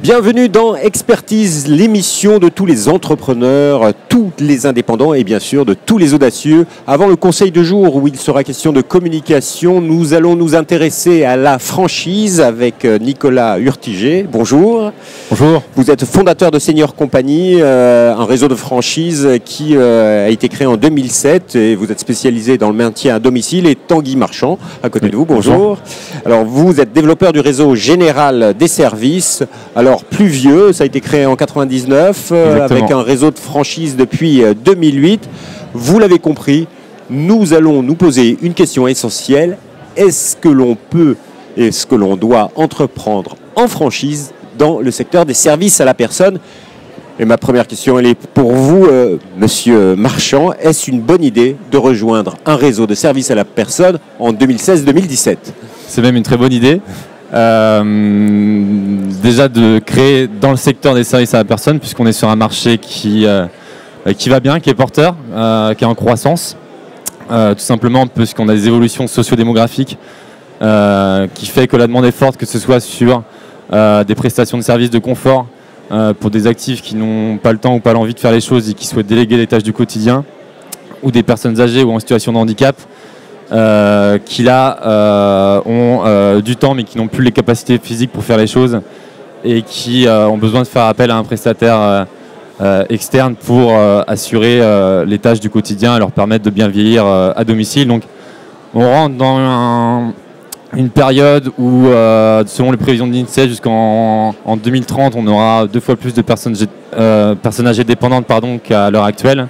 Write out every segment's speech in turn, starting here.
Bienvenue dans Expertise, l'émission de tous les entrepreneurs, tous les indépendants et bien sûr de tous les audacieux. Avant le conseil de jour où il sera question de communication, nous allons nous intéresser à la franchise avec Nicolas Urtiger. Bonjour. Bonjour. Vous êtes fondateur de Senior Company, un réseau de franchise qui a été créé en 2007 et vous êtes spécialisé dans le maintien à domicile. Et Tanguy Marchand, à côté de vous, bonjour. Alors vous êtes développeur du réseau général des services. Alors plus vieux, ça a été créé en 99 avec un réseau de franchise depuis 2008. Vous l'avez compris, nous allons nous poser une question essentielle. Est-ce que l'on peut, est-ce que l'on doit entreprendre en franchise dans le secteur des services à la personne? Et ma première question, elle est pour vous, Monsieur Marchand. Est-ce une bonne idée de rejoindre un réseau de services à la personne en 2016-2017? C'est même une très bonne idée. Déjà de créer dans le secteur des services à la personne, puisqu'on est sur un marché qui va bien, qui est porteur, qui est en croissance, tout simplement puisqu'on a des évolutions socio-démographiques qui fait que la demande est forte, que ce soit sur des prestations de services de confort pour des actifs qui n'ont pas le temps ou pas l'envie de faire les choses et qui souhaitent déléguer les tâches du quotidien, ou des personnes âgées ou en situation de handicap qui là ont du temps mais qui n'ont plus les capacités physiques pour faire les choses et qui ont besoin de faire appel à un prestataire externe pour assurer les tâches du quotidien et leur permettre de bien vieillir à domicile. Donc on rentre dans une période où selon les prévisions de l'INSEE jusqu'en 2030 on aura 2 fois plus de personnes âgées dépendantes qu'à l'heure actuelle.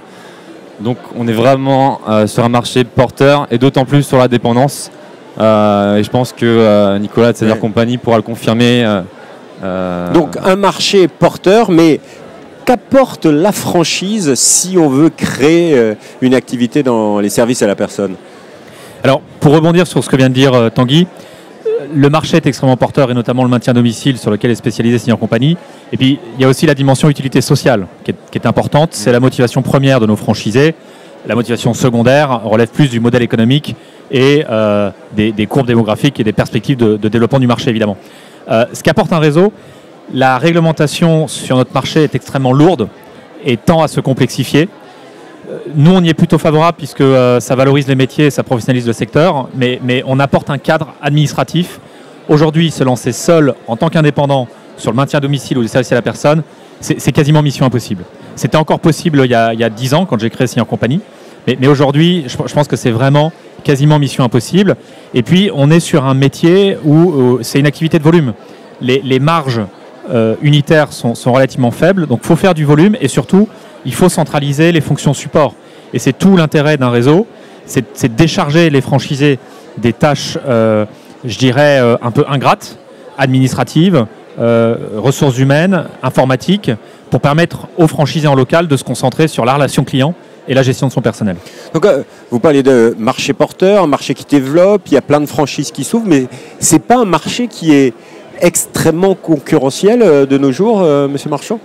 Donc on est vraiment sur un marché porteur et d'autant plus sur la dépendance. Et je pense que Nicolas de Senior Company pourra le confirmer. Donc un marché porteur, mais qu'apporte la franchise si on veut créer une activité dans les services à la personne? Alors pour rebondir sur ce que vient de dire Tanguy, le marché est extrêmement porteur et notamment le maintien à domicile sur lequel est spécialisé Senior Company. Et puis il y a aussi la dimension utilité sociale qui est importante. C'est la motivation première de nos franchisés. La motivation secondaire relève plus du modèle économique et des courbes démographiques et des perspectives de développement du marché évidemment. Ce qu'apporte un réseau, la réglementation sur notre marché est extrêmement lourde et tend à se complexifier. Nous, on y est plutôt favorable puisque ça valorise les métiers et ça professionnalise le secteur, mais on apporte un cadre administratif. Aujourd'hui, se lancer seul en tant qu'indépendant sur le maintien à domicile ou les services à la personne, c'est quasiment mission impossible. C'était encore possible il y a 10 ans quand j'ai créé Senior Company, mais aujourd'hui, je pense que c'est vraiment quasiment mission impossible. Et puis, on est sur un métier où c'est une activité de volume. Les marges unitaires sont relativement faibles, donc il faut faire du volume et surtout, il faut centraliser les fonctions support. Et c'est tout l'intérêt d'un réseau, c'est décharger les franchisés des tâches, je dirais, un peu ingrates, administratives, ressources humaines, informatiques, pour permettre aux franchisés en local de se concentrer sur la relation client et la gestion de son personnel. Donc, vous parlez de marché porteur, un marché qui développe, il y a plein de franchises qui s'ouvrent, mais ce n'est pas un marché qui est extrêmement concurrentiel de nos jours, Monsieur Marchand?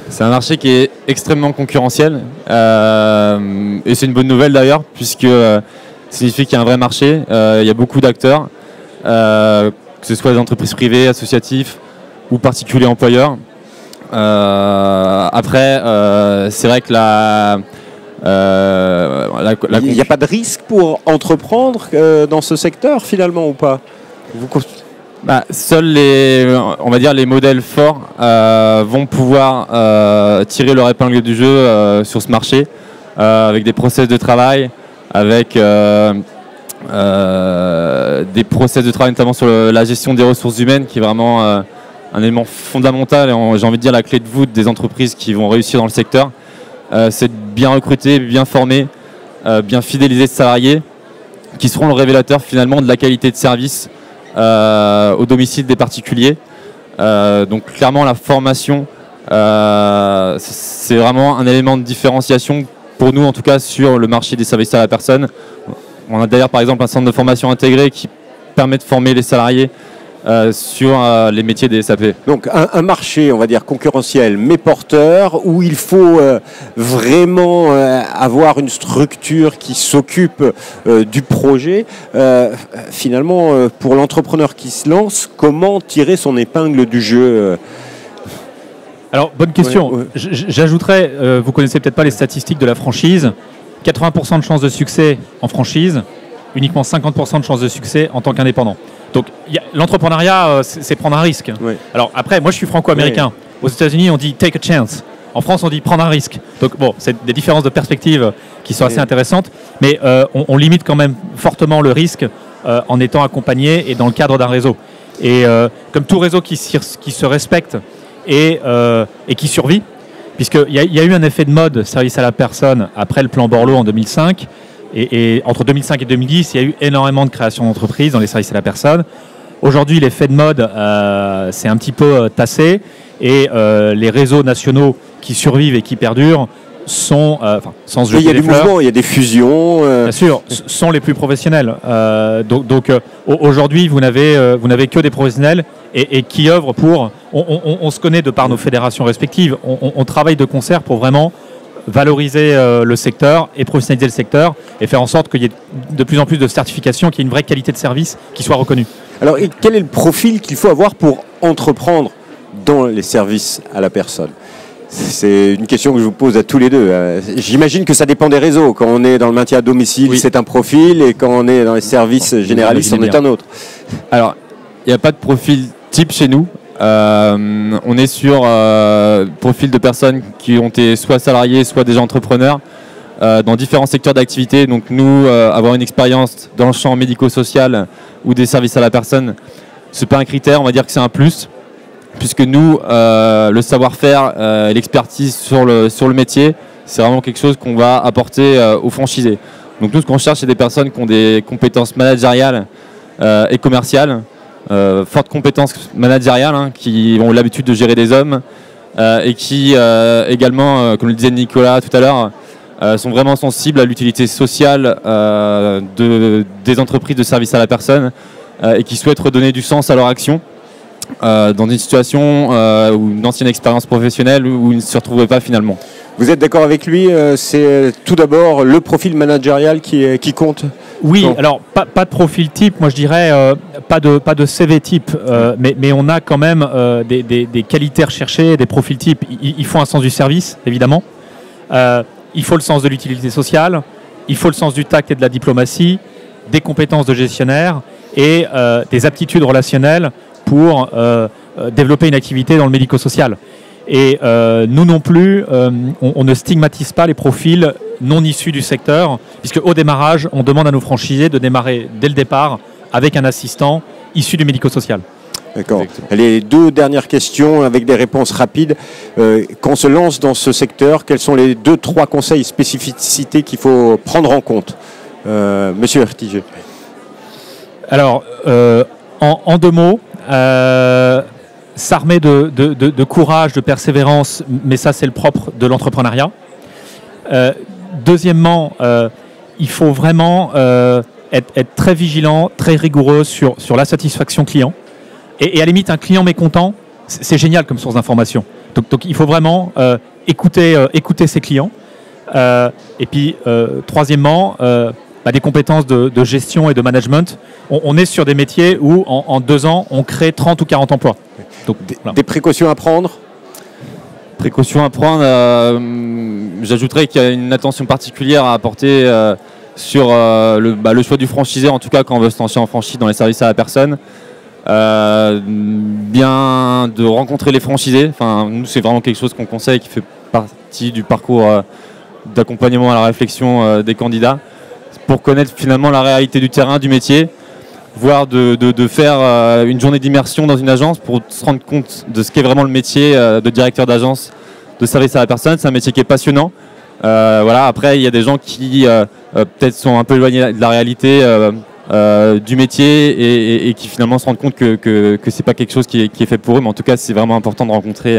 C'est un marché qui est extrêmement concurrentiel et c'est une bonne nouvelle d'ailleurs puisque ça signifie qu'il y a un vrai marché, il y a beaucoup d'acteurs, que ce soit des entreprises privées, associatifs ou particuliers employeurs. Après, c'est vrai que il n'y a pas de risque pour entreprendre dans ce secteur finalement ou pas? Seuls les modèles forts vont pouvoir tirer leur épingle du jeu sur ce marché avec des process de travail, avec des process de travail notamment sur la gestion des ressources humaines qui est vraiment un élément fondamental et j'ai envie de dire la clé de voûte des entreprises qui vont réussir dans le secteur. C'est de bien recruter, bien former, bien fidéliser ces salariés qui seront le révélateur finalement de la qualité de service au domicile des particuliers. Donc clairement la formation c'est vraiment un élément de différenciation pour nous en tout cas sur le marché des services à la personne. On a d'ailleurs par exemple un centre de formation intégré qui permet de former les salariés sur les métiers des SAP. Donc un marché, on va dire, concurrentiel, mais porteur, où il faut vraiment avoir une structure qui s'occupe du projet. Finalement, pour l'entrepreneur qui se lance, comment tirer son épingle du jeu Alors, bonne question. Ouais. J'ajouterais, vous connaissez peut-être pas les statistiques de la franchise, 80% de chances de succès en franchise, uniquement 50% de chances de succès en tant qu'indépendant. Donc l'entrepreneuriat, c'est prendre un risque. Ouais. Alors après, moi je suis franco-américain. Aux États-Unis, on dit take a chance. En France, on dit prendre un risque. Donc bon, c'est des différences de perspective qui sont assez intéressantes, mais on limite quand même fortement le risque en étant accompagné et dans le cadre d'un réseau. Et comme tout réseau qui se respecte et qui survit, puisqu'il y a eu un effet de mode service à la personne après le plan Borloo en 2005, et entre 2005 et 2010, il y a eu énormément de création d'entreprises dans les services à la personne. Aujourd'hui, l'effet de mode c'est un petit peu tassé, et les réseaux nationaux qui survivent et qui perdurent sont, sans se jeter des fleurs, il y a du mouvement, il y a des fusions. Bien sûr, sont les plus professionnels. Donc aujourd'hui, vous n'avez que des professionnels et qui œuvrent pour... On se connaît de par nos fédérations respectives. On travaille de concert pour vraiment valoriser le secteur et professionnaliser le secteur et faire en sorte qu'il y ait de plus en plus de certifications, qu'il y ait une vraie qualité de service qui soit reconnue. Alors, quel est le profil qu'il faut avoir pour entreprendre dans les services à la personne? C'est une question que je vous pose à tous les deux. J'imagine que ça dépend des réseaux. Quand on est dans le maintien à domicile, oui, c'est un profil, et quand on est dans les services généralistes, c'en est un autre. Alors, il n'y a pas de profil type chez nous. On est sur profil de personnes qui ont été soit salariés, soit déjà entrepreneurs dans différents secteurs d'activité. Donc nous, avoir une expérience dans le champ médico-social ou des services à la personne, c'est pas un critère, on va dire que c'est un plus. Puisque nous, le savoir-faire et l'expertise sur le métier, c'est vraiment quelque chose qu'on va apporter aux franchisés. Donc nous, ce qu'on cherche, c'est des personnes qui ont des compétences managériales et commerciales, fortes compétences managériales, qui ont l'habitude de gérer des hommes et qui également, comme le disait Nicolas tout à l'heure, sont vraiment sensibles à l'utilité sociale des entreprises de services à la personne et qui souhaitent redonner du sens à leur action. Dans une situation ou une ancienne expérience professionnelle où il ne se retrouvait pas finalement. Vous êtes d'accord avec lui? C'est tout d'abord le profil managérial qui compte? Oui, non. Alors pas de profil type, moi je dirais pas de CV type, mais on a quand même des qualités recherchées, des profils types. Il faut un sens du service, évidemment. Il faut le sens de l'utilité sociale, il faut le sens du tact et de la diplomatie, des compétences de gestionnaire et des aptitudes relationnelles pour développer une activité dans le médico-social. Et nous non plus, on ne stigmatise pas les profils non issus du secteur, puisque au démarrage, on demande à nos franchisés de démarrer dès le départ avec un assistant issu du médico-social. D'accord. Les deux dernières questions avec des réponses rapides. Quand on se lance dans ce secteur, quels sont les 2-3 conseils, spécificités qu'il faut prendre en compte? Monsieur Ertiger. Alors, en 2 mots, s'armer de courage, de persévérance, mais ça c'est le propre de l'entrepreneuriat. Deuxièmement, il faut vraiment être très vigilant, très rigoureux sur la satisfaction client. Et à la limite, un client mécontent, c'est génial comme source d'information. Donc il faut vraiment écouter ses clients. Et puis, troisièmement, des compétences de gestion et de management. On est sur des métiers où, en 2 ans, on crée 30 ou 40 emplois. Donc, voilà. Des précautions à prendre? Précautions à prendre, j'ajouterais qu'il y a une attention particulière à apporter sur le choix du franchisé, en tout cas quand on veut se lancer en franchise dans les services à la personne. Bien de rencontrer les franchisés. Enfin, nous, c'est vraiment quelque chose qu'on conseille, qui fait partie du parcours d'accompagnement à la réflexion des candidats, pour connaître finalement la réalité du terrain, du métier, voire de faire une journée d'immersion dans une agence pour se rendre compte de ce qu'est vraiment le métier de directeur d'agence de service à la personne. C'est un métier qui est passionnant. Voilà. Après, il y a des gens qui peut-être sont un peu éloignés de la réalité du métier et qui finalement se rendent compte que c'est pas quelque chose qui est fait pour eux. Mais en tout cas, c'est vraiment important de rencontrer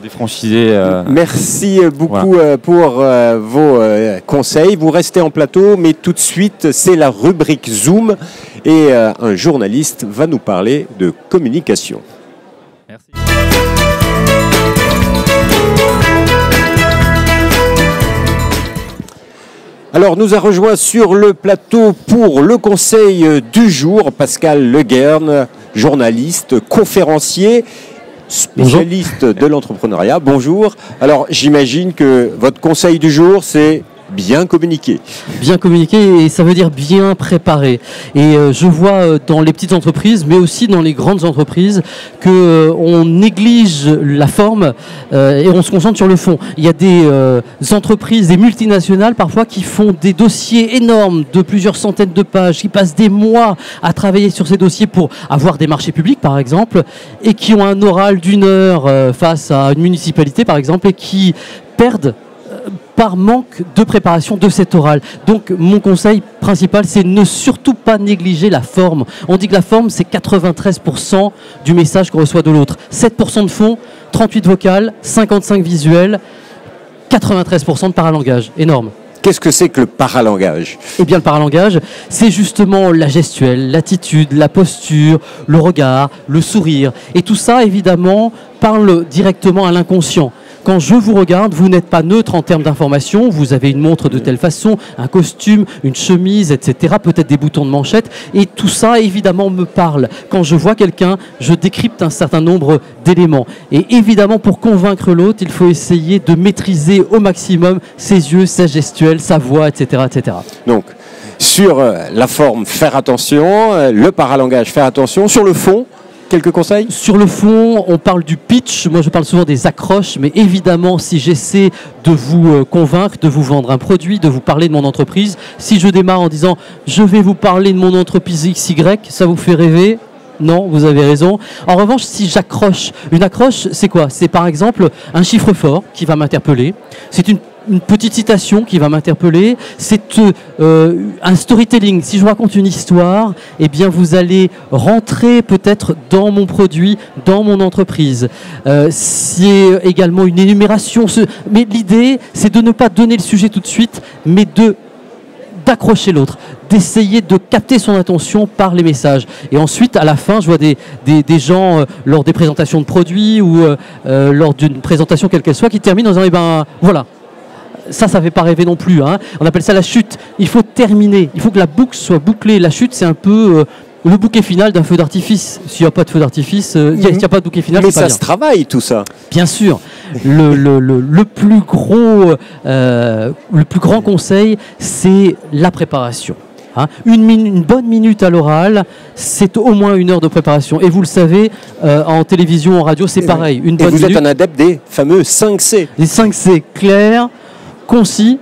des franchisés. Merci beaucoup pour vos conseils. Vous restez en plateau, mais tout de suite, c'est la rubrique Zoom et un journaliste va nous parler de communication. Merci. Alors, nous a rejoint sur le plateau pour le conseil du jour Pascal Leguerne, journaliste, conférencier. spécialiste de l'entrepreneuriat. Bonjour. Alors, j'imagine que votre conseil du jour, c'est bien communiquer. Bien communiquer, et ça veut dire bien préparer. Et je vois dans les petites entreprises, mais aussi dans les grandes entreprises, qu'on néglige la forme et on se concentre sur le fond. Il y a des entreprises, des multinationales parfois, qui font des dossiers énormes de plusieurs centaines de pages, qui passent des mois à travailler sur ces dossiers pour avoir des marchés publics, par exemple, et qui ont un oral d'1 heure face à une municipalité, par exemple, et qui perdent par manque de préparation de cet oral. Donc mon conseil principal, c'est ne surtout pas négliger la forme. On dit que la forme, c'est 93% du message qu'on reçoit de l'autre. 7% de fond, 38 vocales, 55 visuels, 93% de paralangage. Énorme. Qu'est-ce que c'est que le paralangage? Eh bien, le paralangage, c'est justement la gestuelle, l'attitude, la posture, le regard, le sourire. Et tout ça, évidemment, parle directement à l'inconscient. Quand je vous regarde, vous n'êtes pas neutre en termes d'information. Vous avez une montre de telle façon, un costume, une chemise, etc. Peut-être des boutons de manchette. Et tout ça, évidemment, me parle. Quand je vois quelqu'un, je décrypte un certain nombre d'éléments. Et évidemment, pour convaincre l'autre, il faut essayer de maîtriser au maximum ses yeux, sa gestuelle, sa voix, etc., etc. Donc, sur la forme, faire attention. Le paralangage, faire attention. Sur le fond, quelques conseils? Sur le fond, on parle du pitch. Moi, je parle souvent des accroches. Mais évidemment, si j'essaie de vous convaincre, de vous vendre un produit, de vous parler de mon entreprise, si je démarre en disant « je vais vous parler de mon entreprise XY », ça vous fait rêver? Non, vous avez raison. En revanche, si j'accroche, une accroche, c'est quoi? C'est par exemple un chiffre fort qui va m'interpeller. C'est une petite citation qui va m'interpeller, c'est un storytelling. Si je vous raconte une histoire, eh bien vous allez rentrer peut-être dans mon produit, dans mon entreprise. C'est également une énumération. Mais l'idée, c'est de ne pas donner le sujet tout de suite, mais d'accrocher l'autre, d'essayer de capter son attention par les messages. Et ensuite, à la fin, je vois des gens, lors des présentations de produits ou lors d'une présentation quelle qu'elle soit, qui terminent en disant, eh ben voilà. Ça fait pas rêver non plus. Hein. On appelle ça la chute. Il faut terminer. Il faut que la boucle soit bouclée. La chute, c'est un peu le bouquet final d'un feu d'artifice. S'il n'y a pas de feu d'artifice, s'il n'y a pas de bouquet final, mais c'est pas ça bien. Se travaille, tout ça. Bien sûr. Le plus grand conseil, c'est la préparation. Hein. Une bonne minute à l'oral, c'est au moins 1 heure de préparation. Et vous le savez, en télévision, en radio, c'est pareil. Une bonne vous minute. Êtes un adepte des fameux 5C. Les 5C, clair, concis,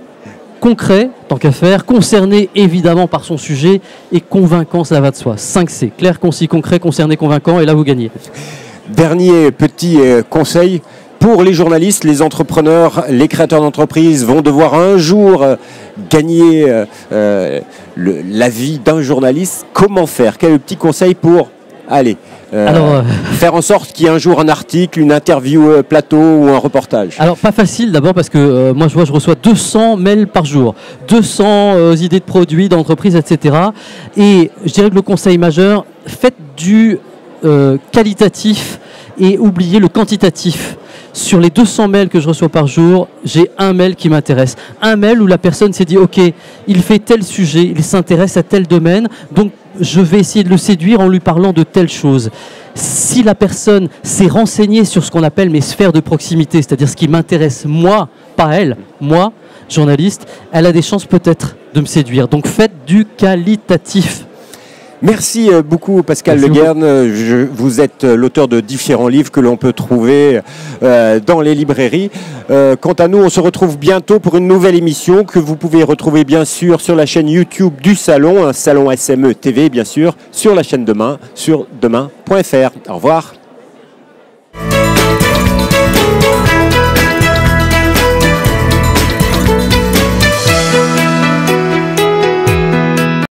concret, tant qu'à faire, concerné évidemment par son sujet et convaincant, ça va de soi. 5C, clair, concis, concret, concerné, convaincant, et là vous gagnez. Dernier petit conseil. Pour les journalistes, les entrepreneurs, les créateurs d'entreprises vont devoir un jour gagner la vie d'un journaliste. Comment faire? Quel est le petit conseil pour faire en sorte qu'il y ait un jour un article, une interview plateau ou un reportage? Alors pas facile d'abord parce que moi je reçois 200 mails par jour, 200 idées de produits, d'entreprises, etc. Et je dirais que le conseil majeur, faites du qualitatif et oubliez le quantitatif. Sur les 200 mails que je reçois par jour, j'ai un mail qui m'intéresse. Un mail où la personne s'est dit « Ok, il fait tel sujet, il s'intéresse à tel domaine, donc je vais essayer de le séduire en lui parlant de telle chose. » Si la personne s'est renseignée sur ce qu'on appelle mes sphères de proximité, c'est-à-dire ce qui m'intéresse moi, pas elle, moi, journaliste, elle a des chances peut-être de me séduire. Donc faites du qualitatif. Merci beaucoup Pascal Le Guern. Vous êtes l'auteur de différents livres que l'on peut trouver dans les librairies. Quant à nous, on se retrouve bientôt pour une nouvelle émission que vous pouvez retrouver bien sûr sur la chaîne YouTube du Salon, un Salon SME TV bien sûr, sur la chaîne Demain, sur demain.fr. Au revoir.